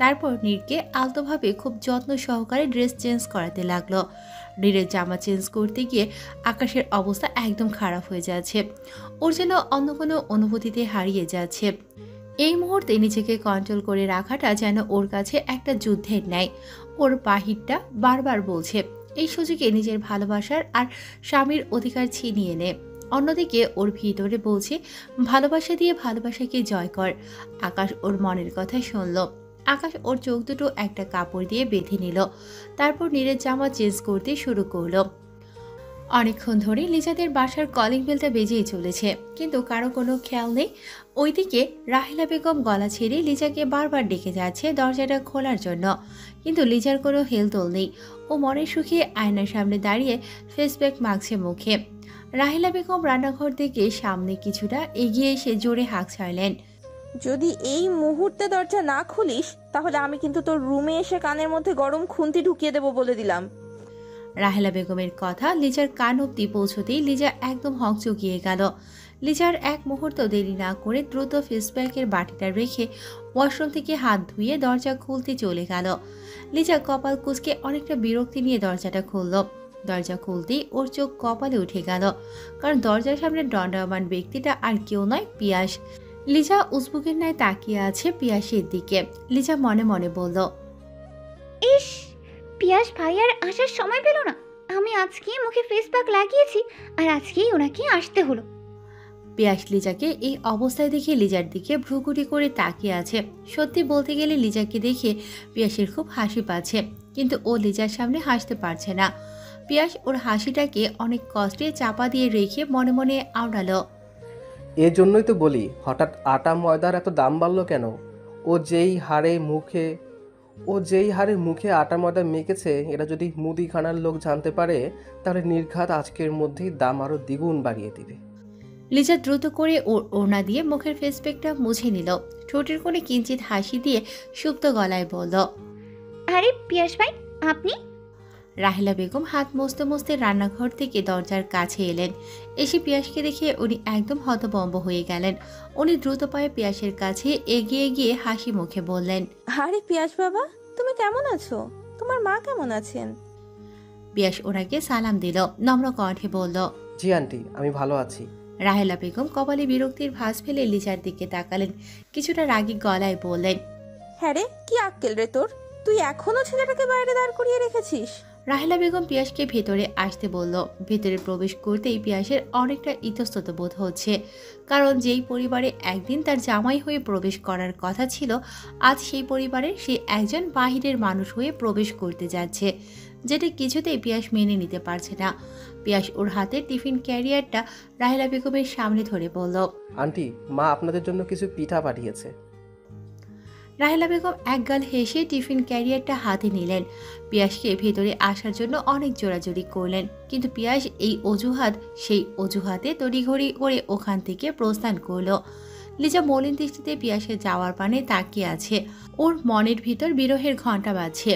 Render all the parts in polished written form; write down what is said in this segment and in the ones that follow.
তারপর নীরকে আলতোভাবে খুব যত্ন সহকারে ড্রেস চেঞ্জ করাতে লাগলো। নীরের জামা চেঞ্জ করতে গিয়ে আকাশের অবস্থা একদম খারাপ হয়ে যাচ্ছে। ওর যেন অন্য কোনো অনুভূতিতে হারিয়ে যাচ্ছে। এই মুহূর্তে নিজেকে কন্ট্রোল করে রাখাটা যেন ওর কাছে একটা যুদ্ধের ন্যায়। ওর বাহিরটা বারবার বলছে এই সুযোগে নিজের ভালোবাসার আর স্বামীর অধিকার ছিনিয়ে নে। অন্যদিকে ওর ভিতরে বলছে ভালোবাসা দিয়ে ভালোবাসাকে জয় কর। আকাশ ওর মনের কথা শুনল। আকাশ ওর চোখ দুটো একটা কাপড় দিয়ে বেঁধে নিল। তারপর নীরের জামা চেঞ্জ করতে শুরু করলো। অনেকক্ষণ ধরে লিজাদের বাসার কলিং বেলটা বেজেই চলেছে, কিন্তু কারো কোনো খেয়াল নেই। ওইদিকে রাহেলা বেগম গলা ছেড়ে লিজাকে বারবার ডেকে যাচ্ছে দরজাটা খোলার জন্য, কিন্তু লিজার কোনো হেলদোল নেই। ও মনের সুখে আয়নার সামনে দাঁড়িয়ে ফেস প্যাক মাখছে মুখে। রাহেলা বেগম রান্নাঘর থেকে সামনে কিছুটা এগিয়ে এসে জোরে হাঁক ছাড়লেন, যদি এই মুহূর্তে দরজা না খুলিস তাহলে আমি কিন্তু তোর রুমে এসে কানের মধ্যে গরম খুন্তি ঢুকিয়ে দেবো বলে দিলাম। রাহেলা বেগমের কথা লিজার কান অব্দি পৌঁছতেই লিজা একদম হকচকিয়ে গেল। লিজার এক মুহূর্ত দেরি না করে দ্রুত ফেস প্যাকের বাটিটা রেখে ওয়াশরুম থেকে হাত ধুয়ে দরজা খুলতে চলে গেল। লিজা কপাল কুঁচকে অনেকটা বিরক্তি নিয়ে দরজাটা খুলল। দরজা খুলতেই ওর চোখ কপালে উঠে গেল, কারণ দরজার সামনে দণ্ডায়মান ব্যক্তিটা আর কেউ নয়, পিয়াস। লিজা উসবুকের ন্যায় তাকিয়ে আছে পিয়াসের দিকে। লিজা মনে মনে বলল, ইস, পিয়াস ভাই আর আসার সময় পেল না। আমি আজকে মুখে ফেস প্যাক লাগিয়েছি আর আজকেই ওনাকে আসতে হলো। পিয়াস লিজাকে এই অবস্থায় দেখে লিজার দিকে ভ্রুকুটি করে তাকিয়ে আছে। সত্যি বলতে গেলে লিজাকে দেখে পিয়াসের খুব হাসি পাচ্ছে, কিন্তু ও লিজার সামনে হাসতে পারছে না। পিয়াস ওর হাসিটাকে অনেক কষ্টে চাপা দিয়ে রেখে মনে মনে আওড়ালো, এর জন্যই তো বলি হঠাৎ আটা ময়দার এত দাম বাড়লো কেন। ও যেই হারে মুখে আটা ময়দা মেখেছে, এটা যদি মুদিখানার লোক জানতে পারে তাহলে নির্ঘাত আজকের মধ্যেই দাম আরো দ্বিগুণ বাড়িয়ে দিবে। লিজা দ্রুত করে ওর ওড়না দিয়ে মুখের ফেস প্যাকটা মুছে নিল। ঠোঁটের কোণে কিঞ্চিত হাসি দিয়ে সুপ্ত গলায় বলল, আরে পিয়াস ভাই, আপনি? রাহেলা বেগম হাত মুছতে মুছতে রান্নাঘর থেকে দরজার কাছে এলেন। এসে পিয়াসকে দেখে উনি একদম হতভম্ব হয়ে গেলেন। উনি দ্রুত পায়ে পিয়াসের কাছে এগিয়ে গিয়ে হাসি মুখে বললেন, আরে পিয়াস বাবা, তুমি কেমন আছো? তোমার মা কেমন আছেন? পিয়াস ওনাকে সালাম দিল। নম্র কণ্ঠে বলল, জি আন্টি, আমি ভালো আছি। রাহেলা বেগম কপালে বিরক্তির ভাঁজ ফেলে লিজার দিকে তাকালেন। কিছুটা রাগী গলায় বললেন, হ্যাঁ রে, কি আক্কেল রে তোর? তুই এখনো ছেলেটাকে বাইরে দাঁড় করিয়ে রেখেছিস? রাহেলা বেগম পিয়াসকে ভেতরে আসতে বলল। ভেতরে প্রবেশ করতেই পিয়াসের অনেকটা ইতস্তত বোধ হচ্ছে, কারণ যেই পরিবারে একদিন তার জামাই হয়ে প্রবেশ করার কথা ছিল, আজ সেই পরিবারে সে একজন বাহিরের মানুষ হয়ে প্রবেশ করতে যাচ্ছে, যেটা কিছুতেই পিয়াস মেনে নিতে পারছে না। পিয়াস ওর হাতে টিফিন ক্যারিয়ারটা রাহেলা বেগমের সামনে ধরে বলল, আন্টি, মা আপনাদের জন্য কিছু পিঠা পাঠিয়েছে। রাহেলা বেগম একগাল হেসে টিফিন ক্যারিয়ারটা হাতে নিলেন। পিয়াসকে ভেতরে আসার জন্য অনেক জোরাজোরি করলেন, কিন্তু পিয়াস এই অজুহাত সেই অজুহাতে তড়িঘড়ি করে ওখান থেকে প্রস্থান করলো। লিজা মলিন দৃষ্টিতে পিয়াসের যাওয়ার পানে তাকিয়ে আছে। ওর মনের ভিতর বিরহের ঘণ্টা বাজছে।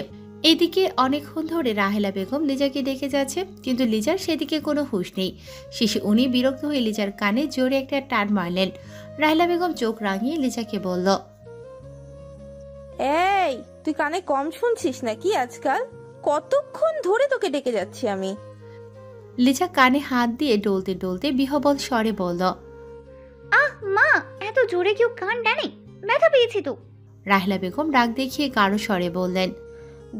এইদিকে অনেকক্ষণ ধরে রাহেলা বেগম লিজাকে ডেকে যাচ্ছে, কিন্তু লিজার সেদিকে কোনো হুঁশ নেই। শেষে উনি বিরক্ত হয়ে লিজার কানে জোরে একটা টান মারলেন। রাহেলা বেগম চোখ রাঙিয়ে লিজাকে বলল, এই, তুই কানে কম শুনছিস নাকি আজকাল? কতক্ষণ ধরে তোকে ডেকে যাচ্ছি আমি। লিজা কানে হাত দিয়ে ডলতে ডলতে বিহবল স্বরে বলল, আহ মা, এত জোরে কেউ কান টানে? ব্যথা পেয়েছি তো। রাহেলা বেগম রাগ দেখিয়ে গাঢ় স্বরে বললেন,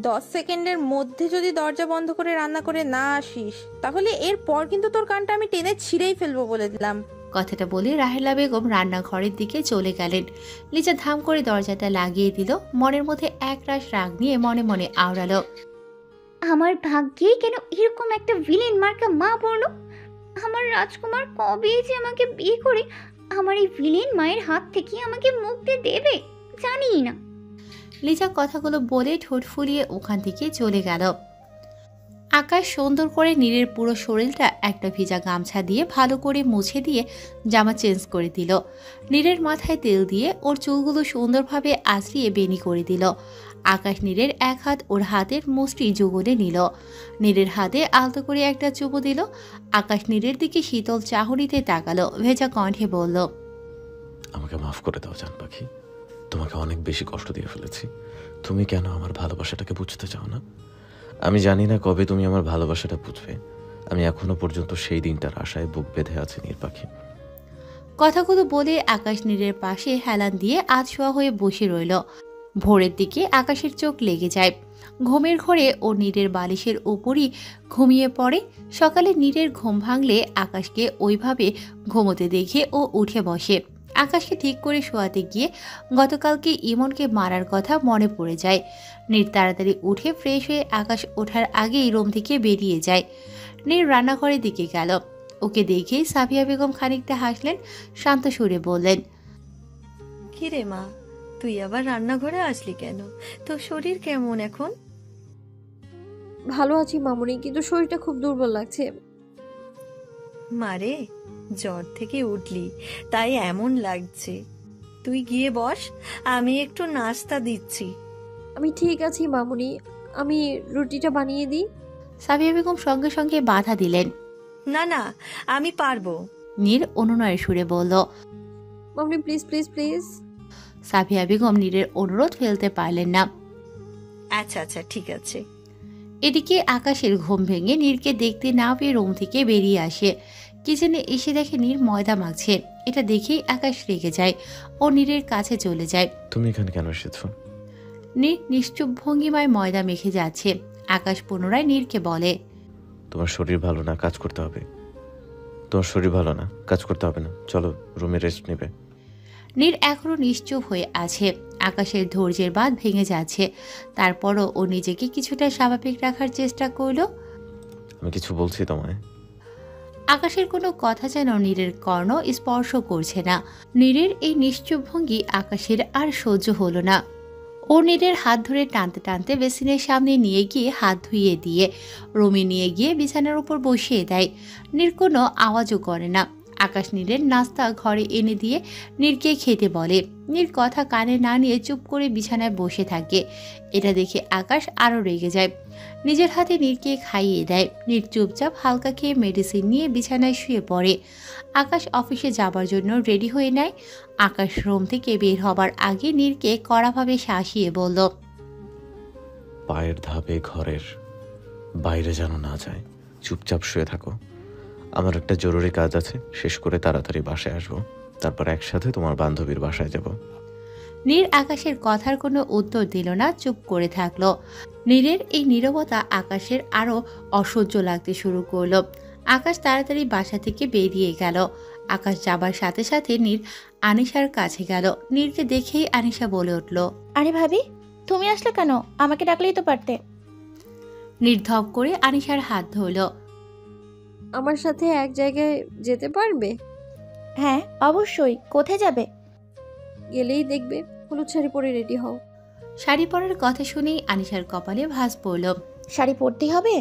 10 সেকেন্ডের মধ্যে যদি দরজা বন্ধ করে রান্না করে না আসিস তাহলে এরপর কিন্তু তোর কানটা আমি টেনে ছিঁড়েই ফেলবো বলে দিলাম। কথাটা বলে রাহেলা বেগম রান্নাঘরের দিকে চলে গেলেন। লিজা ধাম করে দরজাটা লাগিয়ে দিল। মনের মধ্যে একরাশ রাগ নিয়ে মনে মনে আওড়ালো, আমার ভাগ্যে কেন এরকম একটা ভিলেন মার্কা মা পড়লো? আমার রাজকুমার কবে যে আমাকে বিয়ে করে আমার এই ভিলেন মায়ের হাত থেকে আমাকে মুক্তি দেবে জানি না। লিজা কথাগুলো বলে ঠোঁট ফুলিয়ে ওখান থেকে চলে গেল। আকাশ সুন্দর করে নীরের পুরো শরীরটা একটা ভিজা গামছা দিয়ে ভালো করে মুছে দিয়ে জামা চেঞ্জ করে দিল। নীরের মাথায় তেল দিয়ে ওর চুলগুলো সুন্দরভাবে আঁচড়িয়ে বেনি করে দিল। আকাশ নীরের এক হাত ওর হাতের মুষ্টি জুগলে নিল। নীরের হাতে আলতো করে একটা চুমু দিল। আকাশ নীরের দিকে শীতল চাহনিতে তাকালো, ভেজা কণ্ঠে বলল, আমাকে মাফ করে দাও জান পাখি, তোমাকে অনেক বেশি কষ্ট দিয়ে ফেলেছি। তুমি কেন আমার ভালোবাসাটাকে বুঝতে চাও না? আমি জানি না কবে তুমি আমার ভালোবাসাটা বুঝবে। আমি এখনো পর্যন্ত সেই দিনটার আশায় বুক বেঁধে আছি নীর পাখি। কথাগুলো বলে আকাশ নীরের পাশে হেলান দিয়ে আধশোয়া হয়ে বসে রইল। ভোরের দিকে আকাশের চোখ লেগে যায়। ঘুমের ঘরে ও নীরের বালিশের উপরই ঘুমিয়ে পড়ে। সকালে নীরের ঘুম ভাঙলে আকাশকে ওইভাবে ঘুমোতে দেখে ও উঠে বসে। আকাশকে ঠিক করে শোয়াতে গিয়ে গতকালকে ইমনকে মারার কথা মনে পড়ে যায়। নীর তাড়াতাড়ি উঠে ফ্রেশ হয়ে আকাশ ওঠার আগেই রুম থেকে বেরিয়ে যায়। নীর রান্নাঘরের দিকে গেল। ওকে দেখেই সাফিয়া বেগম খানিকটা হাসলেন, শান্ত সুরে বললেন, কিরে মা, তুই আবার রান্নাঘরে আসলি কেন? তোর শরীর কেমন এখন? ভালো আছি মামুনি, কিন্তু শরীরটা খুব দুর্বল লাগছে। মারে, জ্বর থেকে উঠলি তাই এমন লাগছে। তুই গিয়ে বস, আমি একটু নাস্তা দিচ্ছি। আমি ঠিক আছি মামুনি, আমি রুটিটা বানিয়ে দিই। সাফিয়া বেগম সঙ্গে সঙ্গে বাধা দিলেন। না না, আমি পারবো। নীর অনুনয়ের সুরে বলল। মামুনি please please please. Safia Begum নীরের অনুরোধ ফেলতে পারলেন না। আচ্ছা আচ্ছা ঠিক আছে। এদিকে আকাশের ঘুম ভেঙে নীরকে দেখতে না পেয়ে রুম থেকে বেরিয়ে আসে। কিচেনে এসে দেখে নীর ময়দা মাখছে। এটা দেখেই আকাশ রেগে যায় ও নীরের কাছে চলে যায়। তুমি এখানে কেন এসেছো? নীর নিশ্চুপ ভঙ্গিমায় ময়দা মেখে যাচ্ছে। আকাশ পুনরায় নীরকে বলে, তোমার শরীর ভালো না, কাজ করতে হবে। তোমার শরীর ভালো না, কাজ করতে হবে না, চলো রুমে রেস্ট নেবে। নীর এখনো নিশ্চুপ হয়ে আছে। আকাশের ধৈর্যের বাঁধ ভেঙে যাচ্ছে। তারপরও ও নিজেকে কিছুটা স্বাভাবিক রাখার চেষ্টা করলো। আমি কিছু বলছি তোমায়। আকাশের কোনো কথা যেন নীরের কর্ণ স্পর্শ করছে না। নীরের এই নিশ্চুপ ভঙ্গি আকাশের আর সহ্য হলো না। ও নীরের হাত ধরে টানতে টানতে বেসিনের সামনে নিয়ে গিয়ে হাত ধুইয়ে দিয়ে রুমে নিয়ে গিয়ে বিছানার উপর বসিয়ে দেয়। নীর কোনো আওয়াজও করে না। আকাশ নীরের নাস্তা ঘরে এনে দিয়ে নীরকে খেতে বলে। নীর কথা কানে না নিয়ে চুপ করে বিছানায় বসে থাকে। এটা দেখে আকাশ আরও রেগে যায়। নিজের হাতে নীরকে খাইয়ে দেয়। নীর চুপচাপ হালকা খেয়ে মেডিসিন নিয়ে বিছানায় শুয়ে পড়ে। আকাশ অফিসে যাবার জন্য রেডি হয়ে নেয়। আকাশ রুম থেকে বের হবার আগে নীরকে কড়াভাবে শাসিয়ে বলল, পায়ের ধাপে ঘরের বাইরে যেন না যায়, চুপচাপ শুয়ে থাকো। আমার একটা জরুরি কাজ আছে, শেষ করে তাড়াতাড়ি বাসায় আসবো, তারপর একসাথে তোমার বান্ধবীর বাসায় যাব। নীর আকাশের কথার কোনো উত্তর দিল না, চুপ করে থাকলো। নীরের এই নীরবতা আকাশের আরো অসহ্য লাগতে শুরু করলো। আকাশ তাড়াতাড়ি বাসা থেকে বেরিয়ে গেল। আকাশ যাবার সাথে সাথে নীর আনিশার কাছে গেল। নীরকে দেখেই আনিশা বলে উঠল, আরে ভাবি, তুমি আসলে কেন? আমাকে ডাকলেই তো পারতে। নীর ধপ করে আনিশার হাত ধরল। আমার সাথে এক জায়গায় যেতে পারবে? হ্যাঁ অবশ্যই। কোথায় যাবে? গেলেই দেখবে, হলুদ শাড়ি পরে রেডি হও। শাড়ি পরার কথা শুনেই আনিশার কপালে ভাঁজ পড়ল। শাড়ি পরতেই হবে?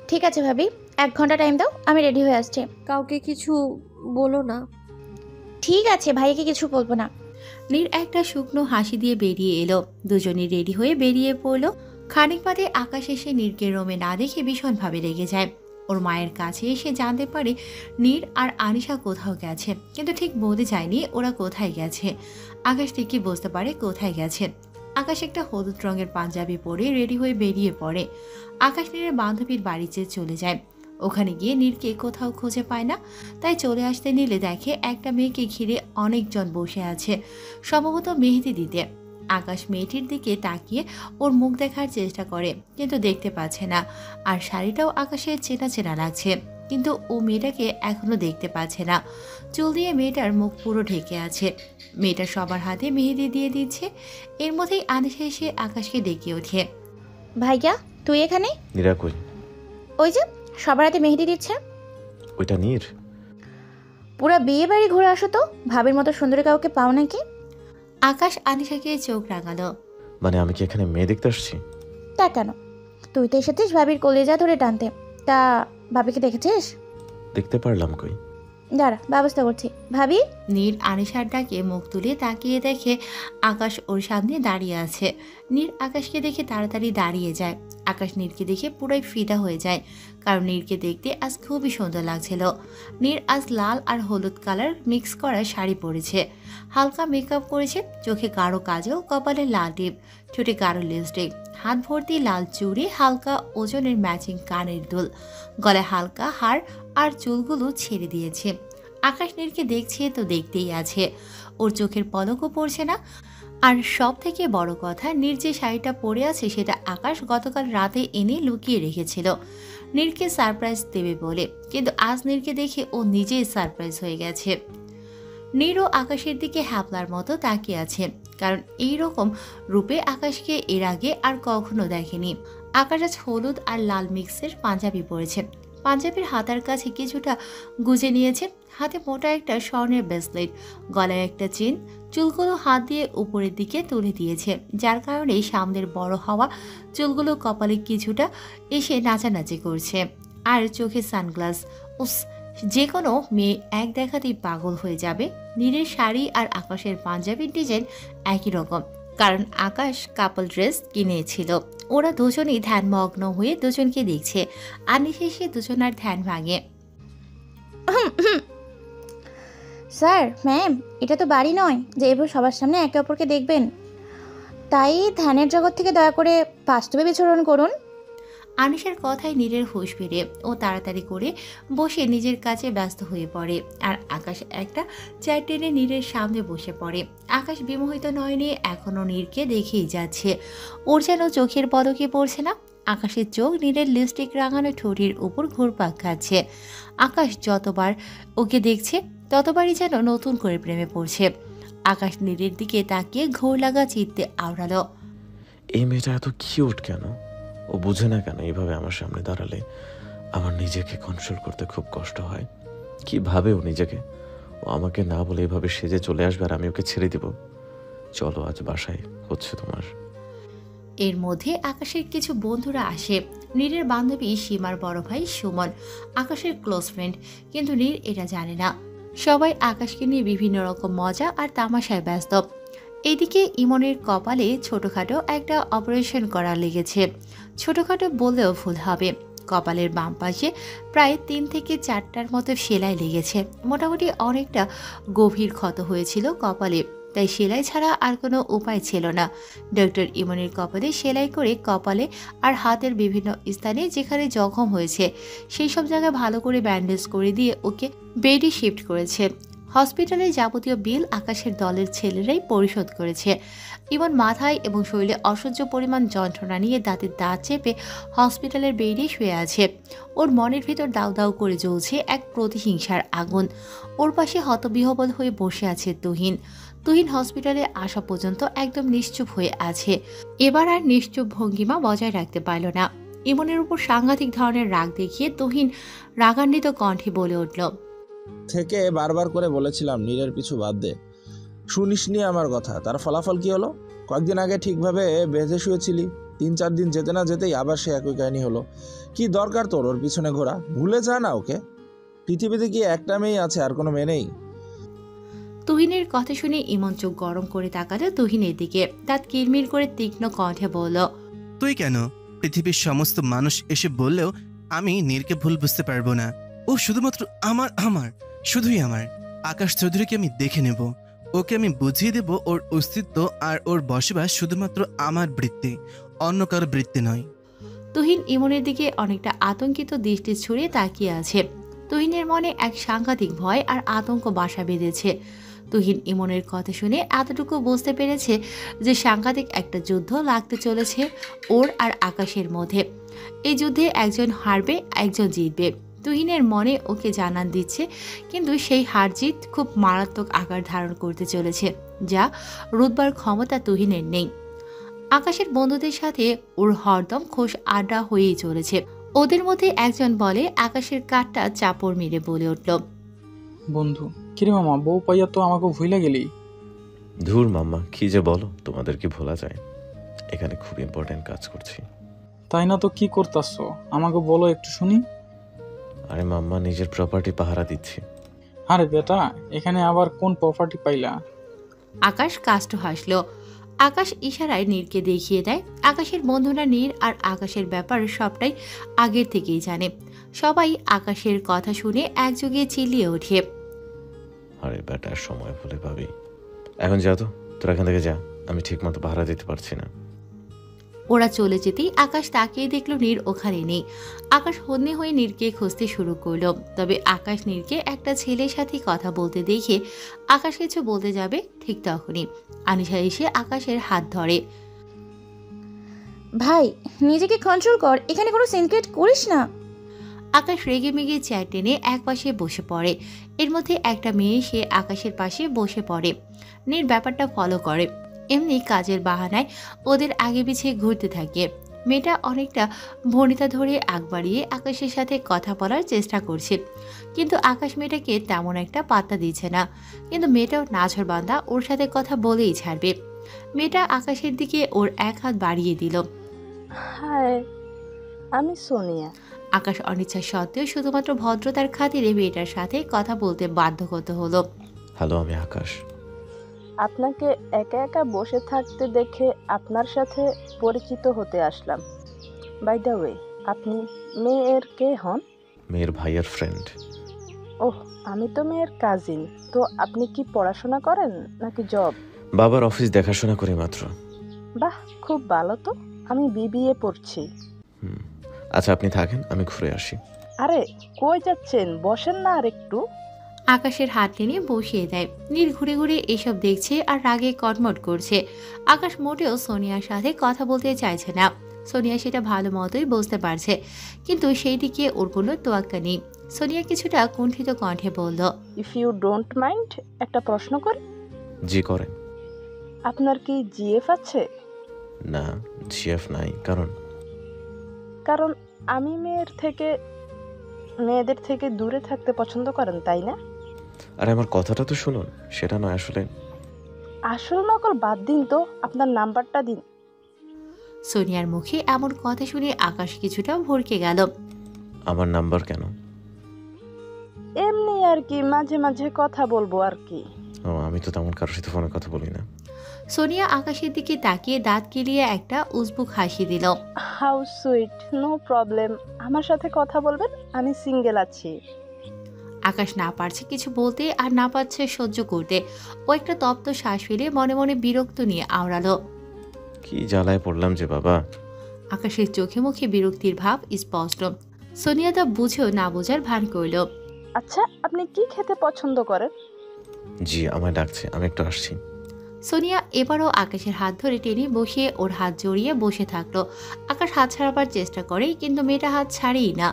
ঠিক আছে ভাবি, 1 ঘন্টা টাইম দাও, আমি রেডি হয়ে আসছি। কাউকে কিছু বলো না। ঠিক আছে, ভাইকে কিছু বলবো না। নীর একটা শুকনো হাসি দিয়ে বেরিয়ে এলো। দুজনেই রেডি হয়ে বেরিয়ে পড়লো। খানিক বাদে আকাশ এসে নীরকে রোমে না দেখে ভীষণভাবে রেগে যায়। ওর মায়ের কাছে এসে জানতে পারে নীর আর আনিশা কোথাও গেছে, কিন্তু ঠিক বলতে যায়নি ওরা কোথায় গেছে। আকাশ ঠিকই বুঝতে পারে কোথায় গেছে। আকাশ একটা হলুদ রঙের পাঞ্জাবি পরে রেডি হয়ে বেরিয়ে পড়ে। আকাশ নীরের বান্ধবীর বাড়িতে চলে যায়। ওখানে গিয়ে নীরকে কোথাও খুঁজে পায় না, তাই চলে আসতে নিলে দেখে একটা মেয়েকে ঘিরে অনেকজন বসে আছে, সম্ভবত মেহেদি দিতে। আকাশ মেয়েটির দিকে তাকিয়ে ওর মুখ দেখার চেষ্টা করে, কিন্তু দেখতে পাচ্ছে না। আর শাড়িটাও আকাশের চেনা চেনা লাগছে, কিন্তু ও মেয়েটাকে এখনো দেখতে পাচ্ছে না। চুল দিয়ে মেয়েটার মুখ পুরো ঢেকে আছে। মেয়েটা সবার হাতে মেহেদি দিয়ে দিচ্ছে। এর মধ্যেই আনিশা এসে আকাশকে ডেকে ওঠে, ভাইয়া তুই এখানে? নীরা কই? ওই যে সবার হাতে মেহেদি দিচ্ছে। ওইটা নীর? পুরা বিয়ে বাড়ি ঘুরে আসো তো, ভাবির মতো সুন্দরী কাউকে পাও নাকি? আকাশ আনিশাকে চোখ রাঙালো। মানে আমি কি এখানে মেয়ে দেখতে আসছি? তা কেন? তুই তো এসেছিস ভাবির কলেজা ধরে টানতে। তা ভাবিকে দেখেছিস? দেখতে পারলাম কই? দাঁড়া, ব্যবস্থা করছি। ভাবি, নীর আনিশার ডাকে মুখ তুলে তাকিয়ে দেখে আকাশ ওর সামনে দাঁড়িয়ে আছে। নীর আকাশকে দেখে তাড়াতাড়ি দাঁড়িয়ে যায়। আকাশ নীরকে দেখে পুরোই ফিদা হয়ে যায়, কারণ নীরকে দেখতে আজ খুবই সুন্দর লাগছিল। নীর আজ লাল আর হলুদ কালার মিক্স করা শাড়ি পরেছে, হালকা মেকআপ করেছে, চোখে গাঢ় কাজল, কপালে লাল টিপ, ঠোঁটে গাঢ় লিপস্টিক, হাত ভর্তি লাল চুড়ি, হালকা ওজনের ম্যাচিং কানের দুল, গলায় হালকা হার আর চুলগুলো ছেড়ে দিয়েছে। আকাশ নীরকে দেখছে তো দেখতেই আছে, ওর চোখের পলকও পড়ছে না। আর সব থেকে বড় কথা, নীর যে শাড়িটা পরে আছে সেটা আকাশ গতকাল রাতে এনে লুকিয়ে রেখেছিল নীরকে সারপ্রাইজ দেবে বলে, কিন্তু আজ নীরকে দেখে ও নিজেই সারপ্রাইজ হয়ে গেছে। নীরও আকাশের দিকে হ্যাপলার মতো তাকিয়ে আছে, কারণ এই রকম রূপে আকাশকে এর আগে আর কখনো দেখেনি। আকাশ আজ হলুদ আর লাল মিক্সের পাঞ্জাবি পরেছে, পাঞ্জাবির হাতার কাছে কিছুটা গুজে নিয়েছে, হাতে মোটা একটা স্বর্ণের ব্রেসলেট, গলায় একটা চেন, চুলগুলো হাত দিয়ে উপরের দিকে তুলে দিয়েছে, যার কারণে সামনের বড় হওয়া চুলগুলো কপালে কিছুটা এসে নাচানাচি করছে। আর চোখে সানগ্লাস। উস, যে কোনো মেয়ে এক দেখাতেই পাগল হয়ে যাবে। নীরের শাড়ি আর আকাশের পাঞ্জাবির ডিজাইন একই রকম, কারণ আকাশ কাপল ড্রেস কিনেছিল। ওরা দুজনেই ধ্যানমগ্ন হয়ে দুজনকে দেখছে, আর নিশেষে দুজনার ধ্যান ভাঙে। স্যার, ম্যাম, এটা তো বাড়ি নয় যে এবার সবার সামনে একে অপরকে দেখবেন। তাই ধ্যানের জগৎ থেকে দয়া করে বাস্তবে বিচরণ করুন। আনিশার কথায় নীরের হুঁশ ফিরে ও তাড়াতাড়ি করে বসে নিজের কাছে ব্যস্ত হয়ে পড়ে। আর আকাশ একটা চেয়ার টেনে নীরের সামনে বসে পড়ে। আকাশ বিমোহিত নয়নে এখনও নীরকে দেখেই যাচ্ছে, ওর যেন চোখের পলকে পড়ছে না। আকাশের চোখ নীরের লিপস্টিক রাঙানো ঠোঁটের উপর ঘুরপাক খাচ্ছে। আকাশ যতবার ওকে দেখছে ততবারই যেন নতুন করে প্রেমে পড়ছে। আকাশ নীরের দিকে তাকিয়ে ঘোর লাগা চিত্তে আওড়ালো, এই মেয়েটা এত কিউট কেন? ও বুঝে না কেন এইভাবে আমার সামনে দাঁড়ালে আমার নিজেকে কন্ট্রোল করতে খুব কষ্ট হয়? কি ভাবে ও নিজেকে? ও আমাকে না বলে এভাবে সেজে চলে আসবে আর আমি ওকে ছেড়ে দিব? চলো আজ বাসায় হচ্ছে তোমার। এর মধ্যে আকাশের কিছু বন্ধুরা আসে। নীরের বান্ধবী সীমার বড় ভাই সুমন, আকাশের ক্লোজ ফ্রেন্ড, কিন্তু নীর এটা জানে না। সবাই আকাশকে নিয়ে বিভিন্ন রকম মজা আর তামাশায় ব্যস্ত। এদিকে ইমনের কপালে ছোটখাটো একটা অপারেশন করা লেগেছে। ছোটখাটো বললেও ভুল হবে, কপালের বাম পাশে প্রায় 3 থেকে 4টার মতো সেলাই লেগেছে। মোটামুটি অনেকটা গভীর ক্ষত হয়েছিল কপালে, তাই সেলাই ছাড়া আর কোনো উপায় ছিল না। ডক্টর ইমনের কপালে সেলাই করে কপালে আর হাতের বিভিন্ন স্থানে যেখানে জখম হয়েছে সেই সব জায়গায় ভালো করে ব্যান্ডেজ করে দিয়ে ওকে বেডে শিফট করেছে। হসপিটালের যাবতীয় বিল আকাশের দলের ছেলেরাই পরিশোধ করেছে। ইমন মাথায় এবং শরীরে অসহ্য পরিমাণ যন্ত্রণা নিয়ে দাঁতের দাঁত চেপে হসপিটালের বেডে শুয়ে আছে। ওর মনের ভিতর দাউ দাউ করে জ্বলছে এক প্রতিহিংসার আগুন। ওর পাশে হতবিহবল হয়ে বসে আছে তুহিন। তুহিন হসপিটালে আসা পর্যন্ত একদম নিশ্চুপ হয়ে আছে, এবার আর নিশ্চুপ ভঙ্গিমা বজায় রাখতে পারল না। ইমনের উপর সাংঘাতিক ধরনের রাগ দেখিয়ে তুহিন রাগান্বিত কণ্ঠে বলে উঠল, থেকে বারবার করে বলেছিলাম নীরের পিছু বাদ দে, শুনিসনি আমার কথা? তার ফলাফল কি হলো? কয়েকদিন আগে ঠিকভাবে বেঁধে শুয়েছিলি, 3-4 দিন যেতে না যেতেই আবার সে একই কাহিনী হলো। কি দরকার তোর ওর পিছনে ঘোরা? ভুলে যা না ওকে। পৃথিবীতে কি একটা মেয়েই আছে, আর কোনো মেয়ে নেই? তুহিনের কথা শুনে ইমন চোখ গরম করে তাকালো তুহিনের দিকে, দাঁত কিরমির করে তীক্ষ্ণ কণ্ঠে বলল, তুই কেন? পৃথিবীর সমস্ত মানুষ এসে বললেও আমি নীরকে ভুল বুঝতে পারবো না। ও শুধুমাত্র আমার শুধুই আমার। আকাশ চৌধুরীকে আমি দেখে নেব, ওকে আমি বুঝিয়ে দেব ওর অস্তিত্ব আর ওর বসবাস শুধুমাত্র আমার বৃত্তি, অন্য কারো বৃত্তি নয়। তুহিন ইমনের দিকে অনেকটা আতঙ্কিত দৃষ্টি ছুড়ে তাকিয়ে আছে। তুহিনের মনে এক সাংঘাতিক ভয় আর আতঙ্ক বাসা বেঁধেছে। তুহিন ইমনের কথা শুনে এতটুকু বুঝতে পেরেছে যে সাংঘাতিক একটা যুদ্ধ লাগতে চলেছে ওর আর আকাশের মধ্যে। এই যুদ্ধে একজন হারবে, একজন জিতবে। তুহিনের মনে ওকে জানান দিচ্ছে, কিন্তু সেই হার জিত খুব মারাত্মক আকার ধারণ করতে চলেছে, যা রুতবার ক্ষমতা তুহিনের নেই। আকাশের বন্ধুদের সাথে ওর হরদম খোশ আড্ডা হয়েই চলেছে। ওদের মধ্যে একজন বলে, আকাশের কাঠটা চাপড় মেরে বলে উঠল, বন্ধু, কিরে মামা, বউ পাইয়া তো আমাকে ভুলে গেলি। ধুর মাম্মা, কি যে বলো, তোমাদের কি ভোলা যায়? এখানে খুব ইম্পর্টেন্ট কাজ করছি। তাই না তো কি করতাছো? আমাকে বলো একটু শুনি। আরে মাম্মা, নিজের প্রপার্টি পাহারা দিচ্ছি। আরে বেটা, এখানে আবার কোন প্রপার্টি পাইলা? আকাশ কাষ্ট হাসলো। আকাশ ইশারায় নীরকে দেখিয়ে দেয়। আকাশের বন্ধুরা নীর আর আকাশের ব্যাপার সবটাই আগের থেকেই জানে। সবাই আকাশের কথা শুনে একযোগে চিল্লিয়ে ওঠে। আরে বেটা, সময় বলে পাবি। এখন যা তো, তোর এখান থেকে যা, আমি ঠিক মতো ভাড়া দিতে পারছি না। ওরা চলে যেতেই আকাশ তাকিয়ে দেখলো নীর ওখানে নেই। আকাশ হন্যে হয়ে নীরকে খুঁজতে শুরু করলো। তবে আকাশ নীরকে একটা ছেলের সাথে কথা বলতে দেখে আকাশ কিছু বলতে যাবে, ঠিক তখনই আনিশা এসে আকাশের হাত ধরে। ভাই, নিজেকে কন্ট্রোল কর, এখানে কোনো সিনক্রেট করিস না। আকাশ রেগে মেগে চেয়ার টেনে এক পাশে বসে পড়ে। এর মধ্যে একটা মেয়ে এসে আকাশের পাশে বসে পড়ে। নীর ব্যাপারটা ফলো করে। এমনি কাজের বাহানায় ওদের আগে পিছিয়ে ঘুরতে থাকে। মেয়েটা অনেকটা ভনিতা ধরে আগ বাড়িয়ে আকাশের সাথে কথা বলার চেষ্টা করছে, কিন্তু আকাশ মেয়েটাকে তেমন একটা পাত্তা দিচ্ছে না। কিন্তু মেয়েটাও নাঝরবান্ধা, ওর সাথে কথা বলেই ছাড়বে। মেয়েটা আকাশের দিকে ওর এক হাত বাড়িয়ে দিল। হাই, আমি সোনিয়া। আকাশ অনিচ্ছা সত্ত্বেও শুধুমাত্র ভদ্রতার খাতিরে মেয়েটার সাথে কথা বলতে বাধ্য করতে হলো। হ্যালো, আমি আকাশ। আপনাকে একা একা বসে থাকতে দেখে আপনার সাথে পরিচিত হতে আসলাম। বাই দ্য ওয়ে, আপনি মেয়ের কে হন? মেয়ের ভাইয়ের ফ্রেন্ড। ওহ, আমি তো মেয়ের কাজিন। তো আপনি কি পড়াশোনা করেন নাকি জব? বাবার অফিস দেখাশোনা করি মাত্র। বাহ, খুব ভালো তো। আমি বিবিএ পড়ছি। আচ্ছা, আপনি থাকেন, আমি ঘুরে আসি। আরে কই যাচ্ছেন? বসেন না আর একটু। আকাশের হাত টেনে বসিয়ে দেয়। নীর ঘুরে ঘুরে এসব দেখছে আর রাগে কটমট করছে। আকাশ মোটেও সোনিয়ার সাথে কথা বলতে চাইছে না। সোনিয়া সেটা ভালো মতোই বুঝতে পারছে, কিন্তু সেই দিকে ওর কোনো তোয়াক্কা নেই। সোনিয়া কিছুটা কুণ্ঠিত কণ্ঠে বলল, ইফ ইউ ডোন্ট মাইন্ড, একটা প্রশ্ন করি? জি করেন। আপনার কি জিএফ আছে? না, জিএফ নাই। কারণ আমি মেয়েদের থেকে দূরে থাকতে পছন্দ করেন, তাই না? আরে আমার কথাটা তো শুনুন। সেটা নয়, আসল নকল বাদ দিন তো, আপনার নাম্বারটা দিন। সোনিয়ার মুখে এমন কথা শুনে আকাশ কিছুটা ভরকে গেল। আমার নাম্বার কেন? এমনি আর কি, মাঝে মাঝে কথা বলবো আর কি। ও, আমি তো তেমন কারোর সাথে ফোনে কথা বলি না। সোনিয়া আকাশের দিকে তাকিয়ে দাঁত কেলিয়ে একটা উজবুক হাসি দিল। How sweet, no problem. আমার সাথে কথা বলবেন, আমি সিঙ্গেল আছি। আকাশ না পারছে কিছু বলতে আর না পারছে সহ্য করতে। ও একটা তপ্ত শ্বাস ফেলে মনে মনে বিরক্ত নিয়ে আওড়ালো। কি জ্বালায় পড়লাম যে বাবা। আকাশের চোখে মুখে বিরক্তির ভাব স্পষ্ট। সোনিয়া তা বুঝেও না বোঝার ভান করল। আচ্ছা, আপনি কি খেতে পছন্দ করেন? জি, আমায় ডাকছে, আমি একটু আসছি। সোনিয়া এবারও আকাশের হাত ধরে টেনে বসিয়ে ওর হাত জড়িয়ে বসে থাকলো। আকাশ হাত ছাড়াবার চেষ্টা করে, কিন্তু মেয়েটা হাত ছাড়েই না।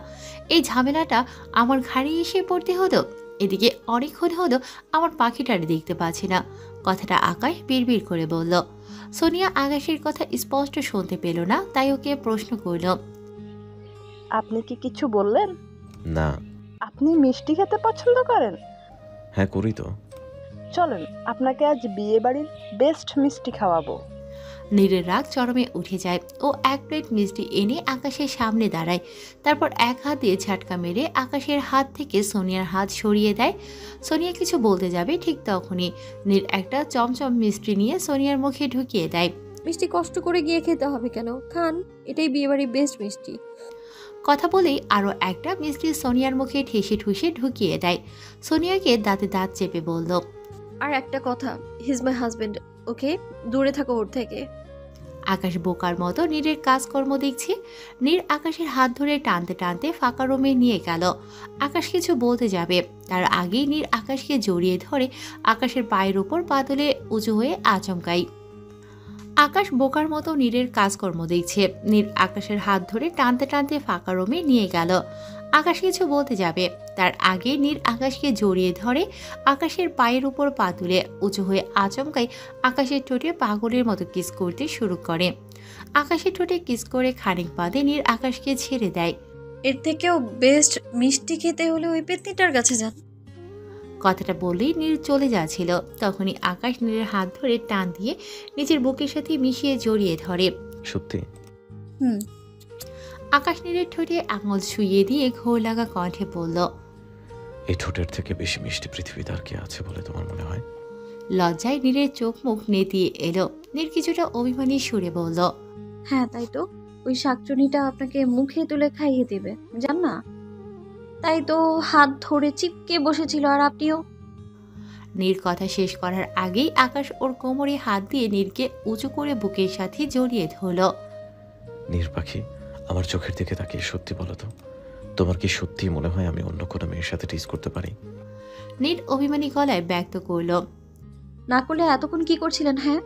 এই ঝামেলাটা আমার ঘাড়ে এসে পড়তে হলো। এদিকে অনেকক্ষণ হলো আমার পাখিটারে দেখতে পাচ্ছি না। কথাটা আকাশ বিড়বিড় করে বলল। সোনিয়া আকাশের কথা স্পষ্ট শুনতে পেল না, তাই ওকে প্রশ্ন করল, আপনি কি কিছু বললেন? না। আপনি মিষ্টি খেতে পছন্দ করেন? হ্যাঁ, করি তো। চলেন, আপনাকে আজ বিয়ে বাড়ির বেস্ট মিষ্টি খাওয়াবো। নীরের রাগ চরমে উঠে যায়। ও এক প্লেট মিষ্টি এনে আকাশের সামনে দাঁড়ায়। তারপর এক হাত দিয়ে ঝাটকা মেরে আকাশের হাত থেকে সোনিয়ার হাত সরিয়ে দেয়। সোনিয়া কিছু বলতে যাবে, ঠিক তখনই নীর একটা চমচম মিষ্টি নিয়ে সোনিয়ার মুখে ঢুকিয়ে দেয়। মিষ্টি কষ্ট করে গিয়ে খেতে হবে কেন? খান, এটাই বিয়েবাড়ির বেস্ট মিষ্টি। কথা বলেই আরও একটা মিষ্টি সোনিয়ার মুখে ঠেসে ঠুসে ঢুকিয়ে দেয়। সোনিয়াকে দাঁতে দাঁত চেপে বলল, আর একটা কথা, হি ইজ মাই হাজবেন্ড, ওকে? দূরে থাকো ওর থেকে। আকাশ বোকার মতো নীরের কাজকর্ম দেখছে। নীর আকাশের হাত ধরে টানতে টানতে ফাঁকা রুমে নিয়ে গেল। আকাশ কিছু বলতে যাবে, তার আগেই নীর আকাশকে জড়িয়ে ধরে আকাশের পায়ের উপর পা তুলে উঁচু হয়ে আচমকাই। আকাশ বোকার মতো নীরের কাজকর্ম দেখছে। নীর আকাশের হাত ধরে টানতে টানতে ফাঁকা রুমে নিয়ে গেল। আকাশ কিছু বলতে যাবে, তার আগে নীর আকাশকে জড়িয়ে ধরে আকাশের পায়ের উপর পা তুলে উঁচু হয়ে আচমকাই আকাশের ঠোঁটে পাগলের মতো কিস করতে শুরু করে। আকাশের ঠোঁটে কিস করে খানিক বাদে নীর আকাশকে ছেড়ে দেয়। এর থেকেও বেস্ট মিষ্টি খেতে হলে ওই পেতনিটার কাছে যান। কথাটা বলেই নীর চলে যাচ্ছিল, তখনই আকাশ নীরের হাত ধরে টান দিয়ে নিজের বুকের সাথে মিশিয়ে জড়িয়ে ধরে। সত্যি? আকাশ নীরের ঠোঁটে আঙুল ছুঁয়ে দিয়ে ঘোর লাগা কণ্ঠে বলল, এই ঠোঁটের থেকে বেশি মিষ্টি পৃথিবীতে আর কি আছে বলে তোমার মনে হয়? লজ্জায় নীরের চোখ মুখ নেতিয়ে এলো। নীর কিছুটা অভিমানী সুরে বলল, হ্যাঁ তাই তো, ওই শাকচুনিটা আপনাকে মুখে তুলে খাইয়ে দিবে, জান না? তাই তো হাত ধরে চিপকে বসেছিল, আর আপনিও। নীর কথা শেষ করার আগেই আকাশ ওর কোমরে হাত দিয়ে নীরকে উঁচু করে বুকের সাথে জড়িয়ে ধরল। নীর পাখি, আমার চোখের দিকে তাকিয়ে সত্যি বলো তো, তোমার কি সত্যি মনে হয় আমি অন্য কোনো মেয়ের সাথে টিজ করতে পারি? নীর অভিমানী গলায় ব্যক্ত করল, না করলে এতক্ষণ কি করছিলেন? হ্যাঁ,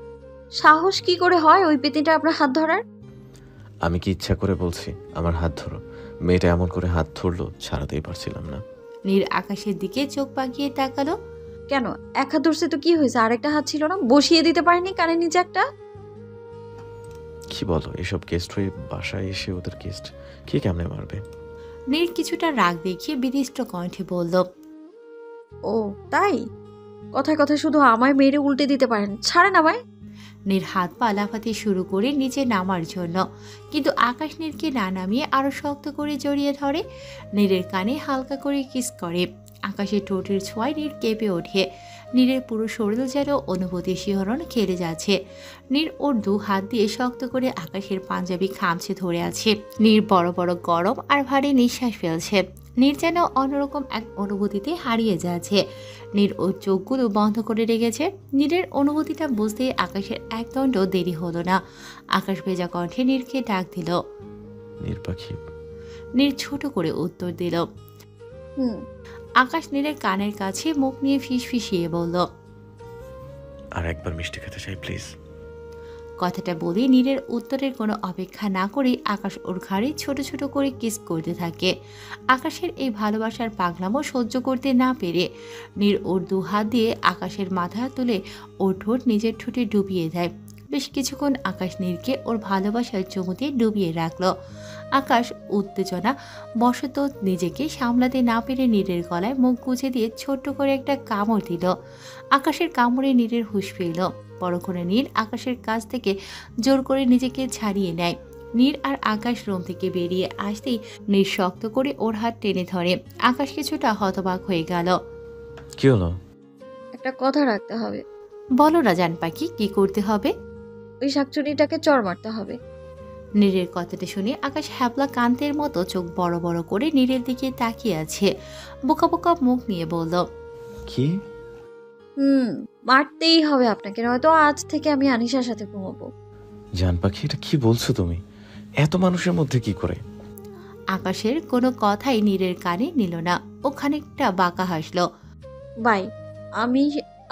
সাহস কি করে হয় ওই পেতিটা আপনার হাত ধরার? আমি কি ইচ্ছা করে বলছি আমার হাত ধরো? মেয়েটা এমন করে হাত ধরলো, ছাড়াতেই পারছিলাম না। নীর আকাশের দিকে চোখ পাকিয়ে তাকালো। কেন, এক হাত ধরছে তো কি হয়েছে? আরেকটা হাত ছিল না? বসিয়ে দিতে পারেনি কানের নিচে একটা? কি বলো, এসব গেস্ট হয়ে বাসায় এসে ওদের গেস্ট কে কেমনে মারবে? নীর কিছুটা রাগ দেখিয়ে বিদিষ্ট কণ্ঠে বলল, ও তাই? কথায় কথায় শুধু আমায় মেরে উল্টে দিতে পারেন, ছাড়েন আমায়। নীর হাত পা লাফাতে শুরু করে নিচে নামার জন্য, কিন্তু আকাশ নীরকে না নামিয়ে আরো শক্ত করে জড়িয়ে ধরে। নীরের কানে হালকা করে কিস করে। আকাশের ঠোঁটের ছোঁয়ায় নীর কেঁপে ওঠে। নীরের পুরো শরীর যেন অনুভূতি শিহরণ খেলে যাচ্ছে। নীর ওর দু হাত দিয়ে শক্ত করে আকাশের পাঞ্জাবি খামছে ধরে আছে। নীর বড় বড় গরম আর ভারী নিঃশ্বাস ফেলছে। নীর যেন অন্যরকম এক অনুভূতিতে হারিয়ে যাচ্ছে। নীর ওর চোখগুলো বন্ধ করে রেখেছে। নীরের অনুভূতিটা বুঝতে আকাশের একদণ্ড দেরি হলো না। আকাশ ভেজা কণ্ঠে নীরকে ডাক দিল। নীর পাখি। নীর ছোট করে উত্তর দিল। আকাশ নীরের কানের কাছে মুখ নিয়ে ফিসফিসিয়ে বলল, আর একবার মিষ্টি খেতে চাই প্লিজ। কথাটা বলে নীরের উত্তরের কোনো অপেক্ষা না করে আকাশ ওর ঘাড়ে ছোট ছোট করে কিস করতে থাকে। আকাশের এই ভালোবাসার পাগলামো সহ্য করতে না পেরে নীর ওর দু হাত দিয়ে আকাশের মাথা তুলে ওর ঠোঁট নিজের ঠোঁটে ডুবিয়ে দেয়। বেশ কিছুক্ষণ আকাশ নীরকে ওর ভালোবাসার চুমুতে ডুবিয়ে রাখলো। আকাশ উত্তেজনা বশত নিজেকে সামলাতে না পেরে নীরের গলায় মুখ গুজে দিয়ে ছোট্ট করে একটা কামড় দিল। আকাশের কামড়ে নীরের হুঁশ ফিরল। পরক্ষণে নীর আকাশের কাছ থেকে জোর করে নিজেকে ছাড়িয়ে নেয়। নীর আর আকাশ রুম থেকে বেরিয়ে আসতেই নীর শক্ত করে ওর হাত টেনে ধরে। আকাশ কিছুটা হতবাক হয়ে গেল। কি হলো? একটা কথা রাখতে হবে। বলো না জান পাখি, কি করতে হবে? ওই শাকচুনিটাকে চড় মারতে হবে। নীরের কথাটা শুনে আকাশ হ্যাবলা কান্তের মতো চোখ বড় বড় করে নীরের দিকে তাকিয়ে আছে। বোকা বোকা মুখ নিয়ে বলল, কি? মারতেই হবে আপনাকে, নয়তো আজ থেকে আমি আনিশার সাথে ঘুমাবো। জান পাখি, এটা কি বলছো তুমি? এত মানুষের মধ্যে কি করে? আকাশের কোনো কথাই নীরের কানে নিল না। ও খানিকটা বাঁকা হাসলো। বাই, আমি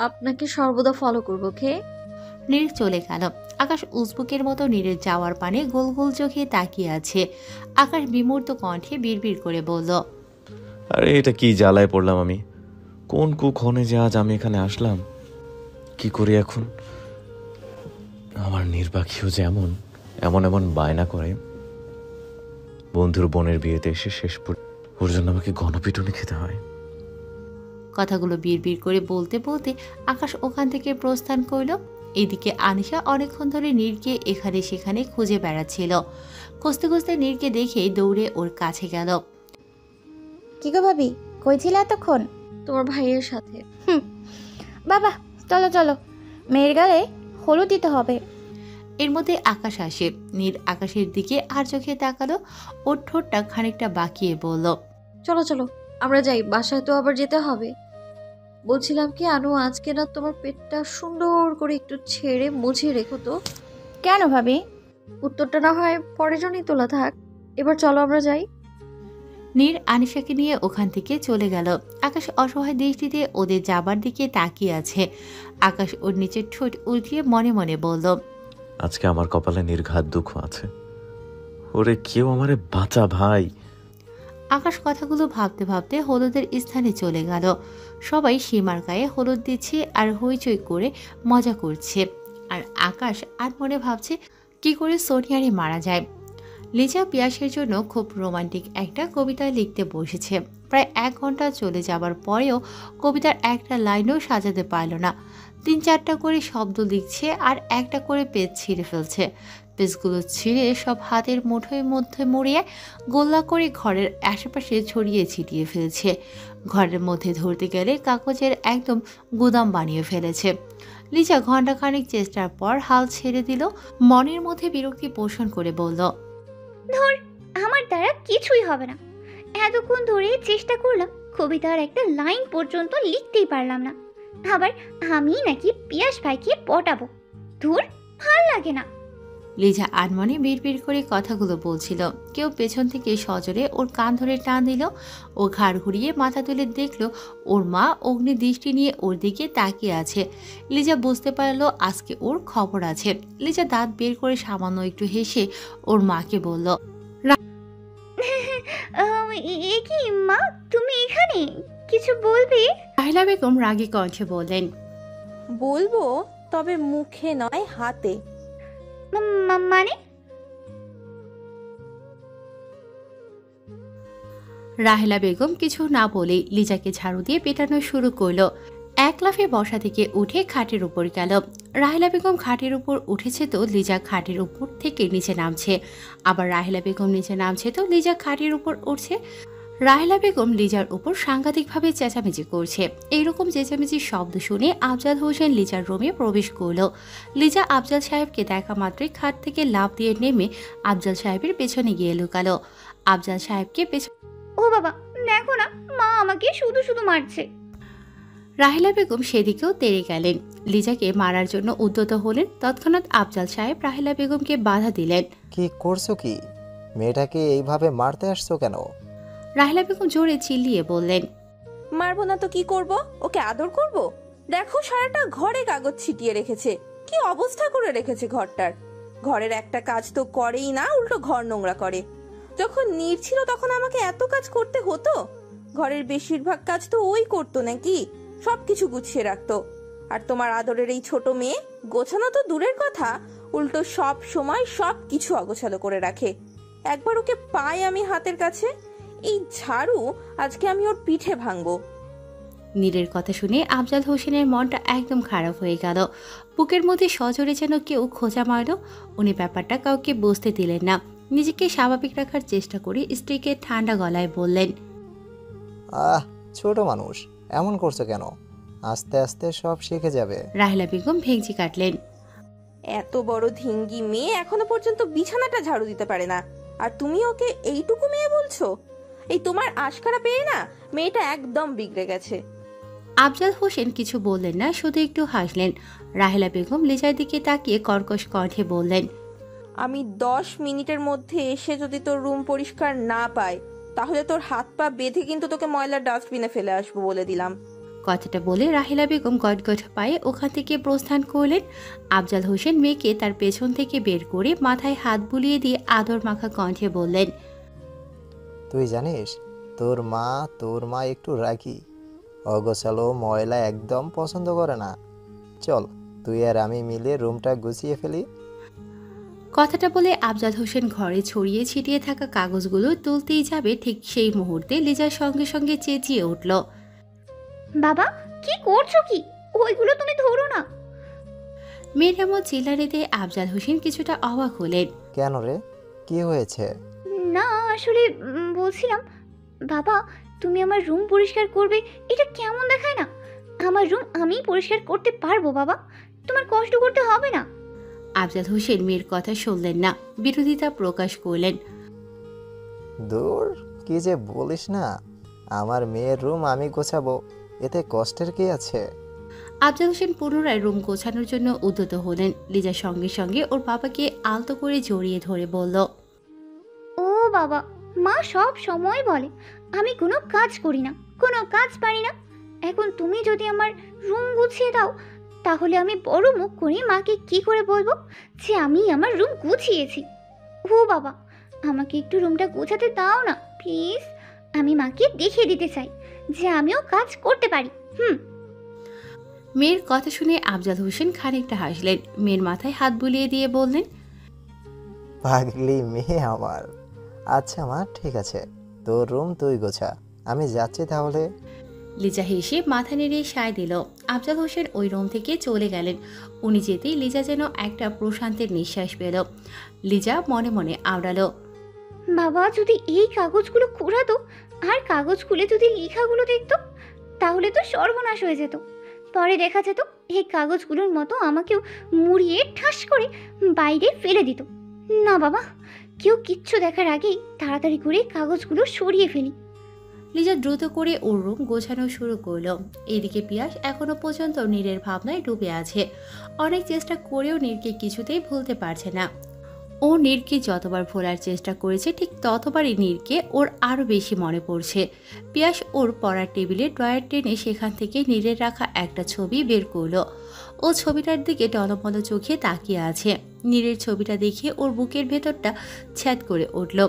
আপনাকে সর্বদা ফলো করবো। নীর চলে গেল। আকাশ উজবুকের মতো নীরের যাওয়ার পানে গোল গোল চোখে তাকিয়ে আছে। আকাশ বিমূর্ত কণ্ঠে বিড়বিড় করে বলল, আরে এটা কি জ্বালায় পড়লাম আমি? কোন কুক্ষণে যে আজ আমি এখানে আসলাম? কি করি এখন? আমার নীর পাখিও যে এমন এমন বায়না করে। বন্ধুর বোনের বিয়েতে এসে শেষ ওর জন্য আমাকে গণপিটুনি খেতে হয়। কথাগুলো বিড়বিড় করে বলতে বলতে আকাশ ওখান থেকে প্রস্থান করল। এদিকে আনিশা অনেকক্ষণ ধরে নীরকে এখানে সেখানে খুঁজে বেড়াচ্ছিল। খুঁজতে খুঁজতে নীরকে দেখে দৌড়ে ওর কাছে গেল। কি গো ভাবি, কই ছিলে এতক্ষণ? তোমার ভাইয়ের সাথে। বাবা, চলো চলো, মেয়ের গালে হলুদ দিতে হবে। এর মধ্যে আকাশ আসে। নীর আকাশের দিকে আর চোখে তাকালো। ওর ঠোঁটটা খানিকটা বাঁকিয়ে বলল, চলো চলো আমরা যাই, বাসায় তো আবার যেতে হবে। বলছিলাম কি আনু, আজকে না তোমার পেটটা সুন্দর করে একটু ছেড়ে মুছে রেখো তো। কেন ভাবি? উত্তরটা না হয় পরের জন্যই তোলা থাক। এবার চলো আমরা যাই। নীর আনিশাকে নিয়ে ওখান থেকে চলে গেল। আকাশ অসহায় দৃষ্টিতে ওদের যাবার দিকে তাকিয়ে আছে। আকাশ ওর নিচের ঠোঁট উল্টিয়ে মনে মনে বলল, আজকে আমার কপালে নির্ঘাত দুঃখ আছে। ওরে কেউ আমারে বাঁচা ভাই। আকাশ কথাগুলো ভাবতে ভাবতে হলুদের স্থানে চলে গেল। সবাই সীমার গায়ে হলুদ দিচ্ছে আর হইচই করে মজা করছে। আর আকাশ আর মনে ভাবছে কি করে সোনিয়ারে মারা যায়। লিজা পিয়াসের জন্য খুব রোমান্টিক একটা কবিতা লিখতে বসেছে। প্রায় 1 ঘন্টা চলে যাবার পরেও কবিতার একটা লাইনও সাজাতে পারল না। 3-4টা করে শব্দ লিখছে আর একটা করে পেজ ছিঁড়ে ফেলছে। পেজগুলো ছিঁড়ে সব হাতের মুঠোয় মধ্যে মুড়িয়ে গোল্লা করে ঘরের আশেপাশে ছড়িয়ে ছিটিয়ে ফেলছে। ঘরের মধ্যে ধরতে গেলে কাগজের একদম গুদাম বানিয়ে ফেলেছে। লিজা ঘণ্টাখানেক চেষ্টার পর হাল ছেড়ে দিল। মনের মধ্যে বিরক্তি পোষণ করে বলল, ধর, আমার দ্বারা কিছুই হবে না। এতক্ষণ ধরে চেষ্টা করলাম, কবিতার একটা লাইন পর্যন্ত লিখতেই পারলাম না। আবার আমি নাকি পিয়াস ভাইকে পটাবো? ধুর, ভাল লাগে না। লিজা আনমনে বিড়বিড় করে কথাগুলো বলছিল। কেউ পেছন থেকে সজোরে ওর কান ধরে টান দিল। ও ঘাড় ঘুরিয়ে মাথা তুলে দেখল ওর মা অগ্নি দৃষ্টি নিয়ে ওর দিকে তাকিয়ে আছে। লিজা বুঝতে পারলো আজকে ওর খবর আছে। লিজা দাঁত বের করে সামান্য একটু হেসে ওর মাকে বলল, এ কি মা, তুমি এখানে? কিছু বলবে? রাহেলা বেগম রাগী কণ্ঠে বললেন, বলবো, তবে মুখে নয়, হাতে। মানে? রাহেলা বেগম কিছু না বলেই লিজাকে ঝাড়ু দিয়ে পেটানো শুরু করলো। এক লাফে বসা থেকে উঠে খাটের উপর গেল। রাহেলা বেগম খাটের উপর উঠেছে তো লিজা খাটের উপর থেকে নিচে নামছে, আবার রাহেলা বেগম নিচে নামছে তো লিজা খাটের উপর উঠছে। রাহেলা বেগম লিজার উপর সাংঘাতিকভাবে চেঁচামেচি করছে। এইরকম চেঁচামেচির শব্দ শুনে আফজাল হোসেন লিজার রুমে প্রবেশ করল। লিজা আফজাল সাহেবকে দেখা মাত্রই খাট থেকে লাফ দিয়ে নেমে আফজাল সাহেবের পেছনে গিয়ে লুকালো। আফজাল সাহেবকে ও বাবা, দেখো না, মা আমাকে শুধু শুধু মারছে। রাহেলা বেগম সেদিকেও তেড়ে গেলেন। লিজাকে মারার জন্য উদ্যত হলেন। তৎক্ষণাৎ আফজাল সাহেব রাহেলা বেগমকে বাধা দিলেন। কি করছো কি? মেয়েটাকে এইভাবে মারতে আসছো কেন? রাহেলা বেগম জোরে চিল্লিয়ে বললেন, মারবো না তো কি করব? ওকে আদর করব? দেখো, সারাটা ঘরে কাগজ ছিটিয়ে রেখেছে। কি অবস্থা করে রেখেছে ঘরটার। ঘরের একটা কাজ তো করেই না, উল্টো ঘর নোংরা করে। যখন নীর ছিল তখন আমাকে এত কাজ করতে হতো? ঘরের বেশিরভাগ কাজ তো ওই করতো নাকি? সবকিছু গুছিয়ে রাখতো। আর তোমার আদরের এই ছোট মেয়ে গোছানো তো দূরের কথা, উল্টো সব সময় সব কিছু অগোছালো করে রাখে। একবার ওকে পাই আমি হাতের কাছে, এই ঝাড়ু আজকে আমি ওর পিঠে ভাঙবো। নীরের কথা শুনে আফজাল হোসেনের মনটা একদম খারাপ হয়ে গেল। বুকের মধ্যে সজোরে যেন কেউ খোঁচা মারল। উনি ব্যাপারটা কাউকে বুঝতে দিলেন না। নিজেকে স্বাভাবিক রাখার চেষ্টা করে স্ত্রীকে ঠান্ডা গলায় বললেন, ছোট মানুষ, এমন করছো কেন? আস্তে আস্তে সব শিখে যাবে। রাহেলা বেগম ভেঙচি কাটলেন, এত বড় ধিঙ্গি মেয়ে এখনো পর্যন্ত বিছানাটা ঝাড়ু দিতে পারে না, আর তুমি ওকে এইটুকু মেয়ে বলছো? এই তোমার আশকারা পেয়ে না মেয়েটা একদম বিগড়ে গেছে। আফজাল হোসেন কিছু বললেন না, শুধু একটু হাসলেন। রাহেলা বেগম লিজার দিকে তাকিয়ে কর্কশ কণ্ঠে বললেন, আমি 10 মিনিটের মধ্যে এসে যদি তোর রুম পরিষ্কার না পাই, তাহলে তোর হাত পা বেঁধে কিন্তু তোকে ময়লার ডাস্টবিনে ফেলে আসবো বলে দিলাম। কথাটা বলে রাহেলা বেগম গটগট পায়ে ওখান থেকে প্রস্থান করলেন। আফজাল হোসেন মেয়েকে তার পেছন থেকে বের করে মাথায় হাত বুলিয়ে দিয়ে আদর মাখা কণ্ঠে বললেন, তুই জানিস তোর মা একটু রাগী, অগোছালো ময়লা একদম পছন্দ করে না। চল তুই আর আমি মিলে রুমটা গুছিয়ে ফেলি। কথাটা বলে আফজাল হোসেন ঘরে ছড়িয়ে ছিটিয়ে থাকা কাগজগুলো তুলতেই যাবে, ঠিক সেই মুহূর্তে লিজার সঙ্গে সঙ্গে চেঁচিয়ে উঠল, বাবা, কি করছো কি? ওইগুলো তুমি ধরো না। মেয়ের এমন চিল্লানিতে আফজাল হোসেন কিছুটা অবাক হলেন। কেন রে, কি হয়েছে? না, আসলে বলছিলাম, বাবা তুমি আমার রুম পরিষ্কার করবে, এটা কেমন দেখায় না? আমার রুম আমি পরিষ্কার করতে পারবো বাবা, তোমার কষ্ট করতে হবে না। আফজাল হোসেন মেয়ের কথা শুনলেন না, বিরোধিতা প্রকাশ করলেন। দূর, কি যে বলিস না, আমার মেয়ের রুম আমি গোছাবো, এতে কষ্টের কি আছে? আফজাল হোসেন পুনরায় রুম গোছানোর জন্য উদ্যত হলেন। লিজার সঙ্গে সঙ্গে ওর বাবাকে আলতো করে জড়িয়ে ধরে বলল, ও বাবা, মা সব সময় বলে আমি কোনো কাজ করি না, কোনো কাজ পারি না। এখন তুমি যদি আমার রুম গুছিয়ে দাও, তাহলে আমি বড় মুখ করে মাকে কি করে বলবো যে আমি আমার রুম গুছিয়েছি? ও বাবা, আমাকে একটু রুমটা গোছাতে দাও না প্লিজ। আমি মাকে দেখিয়ে দিতে চাই যে আমিও কাজ করতে পারি। মেয়ের কথা শুনে আফজাল হোসেন খানিকটা হাসলেন। মেয়ের মাথায় হাত বুলিয়ে দিয়ে বললেন, পাগলি মেয়ে আমার। আচ্ছা মা, ঠিক আছে, তোর রুম তুই গোছা, আমি যাচ্ছি তাহলে। লিজা হেসে মাথা নেড়ে সায় দিল। আফজাল হোসেন ওই রুম থেকে চলে গেলেন। উনি যেতেই লিজা যেন একটা প্রশান্তের নিঃশ্বাস পেল। লিজা মনে মনে আওড়ালো, বাবা যদি এই কাগজগুলো কুড়াতো আর কাগজ খুলে যদি লেখাগুলো দেখতো তাহলে তো সর্বনাশ হয়ে যেত। পরে দেখা যেত এই কাগজগুলোর মতো আমাকেও মুড়িয়ে ঠাস করে বাইরে ফেলে দিত। না বাবা, কেউ কিচ্ছু দেখার আগেই তাড়াতাড়ি করে কাগজগুলো সরিয়ে ফেলি। লিজা দ্রুত করে ওর রুম গোছানো শুরু করলো। এদিকে পিয়াস এখনো পর্যন্ত নীরের ভাবনায় ডুবে আছে। অনেক চেষ্টা করেও নীরকে কিছুতেই ভুলতে পারছে না। ও নীরকে যতবার ভোলার চেষ্টা করেছে ঠিক ততবারই নীরকে ওর আরও বেশি মনে পড়ছে। পিয়াস ওর পড়ার টেবিলে ড্রয়ার টেনে সেখান থেকে নীরের রাখা একটা ছবি বের করলো। ও ছবিটার দিকে টলমল চোখে তাকিয়ে আছে। নীরের ছবিটা দেখে ওর বুকের ভেতরটা ছ্যাদ করে উঠল।